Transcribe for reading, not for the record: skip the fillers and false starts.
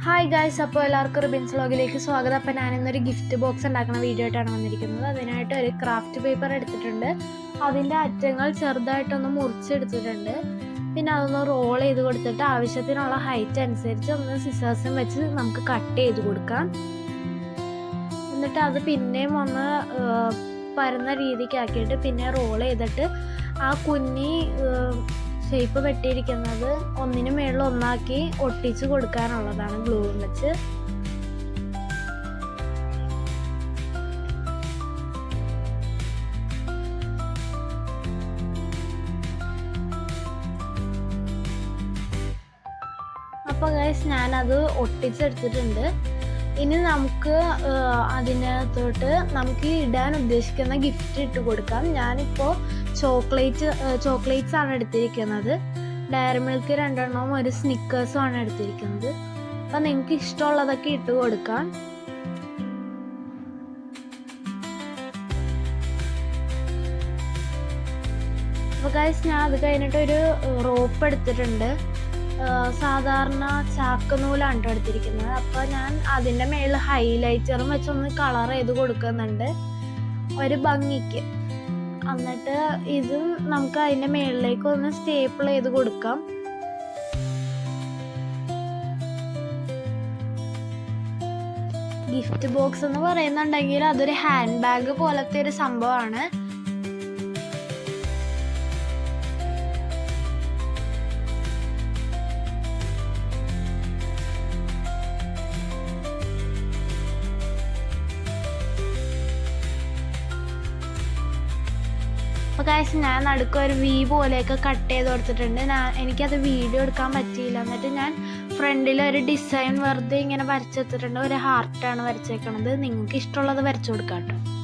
Hi guys, അപ്പോൾ എല്ലാവർക്കും റിബിൻസ് വ്ലോഗിലേക്ക് സ്വാഗതം. അപ്പോൾ ഞാനിന്നൊരു ഗിഫ്റ്റ് ബോക്സ് ഉണ്ടാക്കുന്ന വീഡിയോ ആയിട്ടാണ് വന്നിരിക്കുന്നത്. അതിനായിട്ട് ഒരു ക്രാഫ്റ്റ് പേപ്പർ എടുത്തിട്ടുണ്ട്. അതിൻ്റെ അറ്റങ്ങൾ ചെറുതായിട്ടൊന്ന് മുറിച്ചെടുത്തിട്ടുണ്ട്. പിന്നെ അതൊന്ന് റോൾ ചെയ്ത് കൊടുത്തിട്ട് ആവശ്യത്തിനുള്ള ഹൈറ്റ് അനുസരിച്ച് ഒന്ന് സിസേഴ്സും വെച്ച് നമുക്ക് കട്ട് ചെയ്ത് കൊടുക്കാം. എന്നിട്ട് അത് പിന്നെയും ഒന്ന് പരന്ന രീതിക്കാക്കിയിട്ട് പിന്നെ റോൾ ചെയ്തിട്ട് ആ കുഞ്ഞി ഷേപ്പ് വെട്ടിയിരിക്കുന്നത് ഒന്നിനു മേളിൽ ഒന്നാക്കി ഒട്ടിച്ച് കൊടുക്കാനുള്ളതാണ് ഗ്ലൂവും വെച്ച്. അപ്പോൾ ഗൈസ് ഞാനത് ഒട്ടിച്ചെടുത്തിട്ടുണ്ട്. ഇനി നമുക്ക് അതിനകത്തോട്ട് നമുക്ക് ഇടാൻ ഉദ്ദേശിക്കുന്ന ഗിഫ്റ്റ് ഇട്ട് കൊടുക്കാം. ഞാനിപ്പോൾ ചോക്ലേറ്റ്സ് ആണ് എടുത്തിരിക്കുന്നത്. ഡയറി മിൽക്ക് 2 എണ്ണവും ഒരു സ്നിക്കേഴ്സും ആണ് എടുത്തിരിക്കുന്നത്. അപ്പം നിങ്ങൾക്ക് ഇഷ്ടമുള്ളതൊക്കെ ഇട്ട് കൊടുക്കാം. അപ്പോൾ ഗൈസ് ഞാൻ അത് കഴിഞ്ഞിട്ട് ഒരു റോപ്പ് എടുത്തിട്ടുണ്ട്. സാധാരണ ചാക്കനൂലാണ് എടുത്തിരിക്കുന്നത്. അപ്പോൾ ഞാൻ അതിൻ്റെ മേളിൽ ഹൈലൈറ്ററും വെച്ചൊന്ന് കളർ ചെയ്ത് കൊടുക്കുന്നുണ്ട് ഒരു ഭംഗിക്ക്. എന്നിട്ട് ഇതും നമുക്ക് അതിൻ്റെ മേളിലേക്ക് ഒന്ന് സ്റ്റേപ്പിൾ ചെയ്ത് കൊടുക്കാം. ഗിഫ്റ്റ് ബോക്സ് എന്ന് പറയുന്നുണ്ടെങ്കിൽ അതൊരു ഹാൻഡ് ബാഗ് പോലത്തെ ഒരു സംഭവമാണ്. അപ്പോൾ ഗൈസ് ഞാൻ നടുക്കൊരു വി പോലെയൊക്കെ കട്ട് ചെയ്ത് കൊടുത്തിട്ടുണ്ട്. എനിക്കത് വീഡിയോ എടുക്കാൻ പറ്റിയില്ല. എന്നിട്ട് ഞാൻ ഫ്രണ്ടിൽ ഒരു ഡിസൈൻ വെറുതെ ഇങ്ങനെ വരച്ചെടുത്തിട്ടുണ്ട്. ഒരു ഹാർട്ടാണ് വരച്ചേക്കണത്. നിങ്ങൾക്ക് ഇഷ്ടമുള്ളത് വരച്ചു കൊടുക്കാം കേട്ടോ.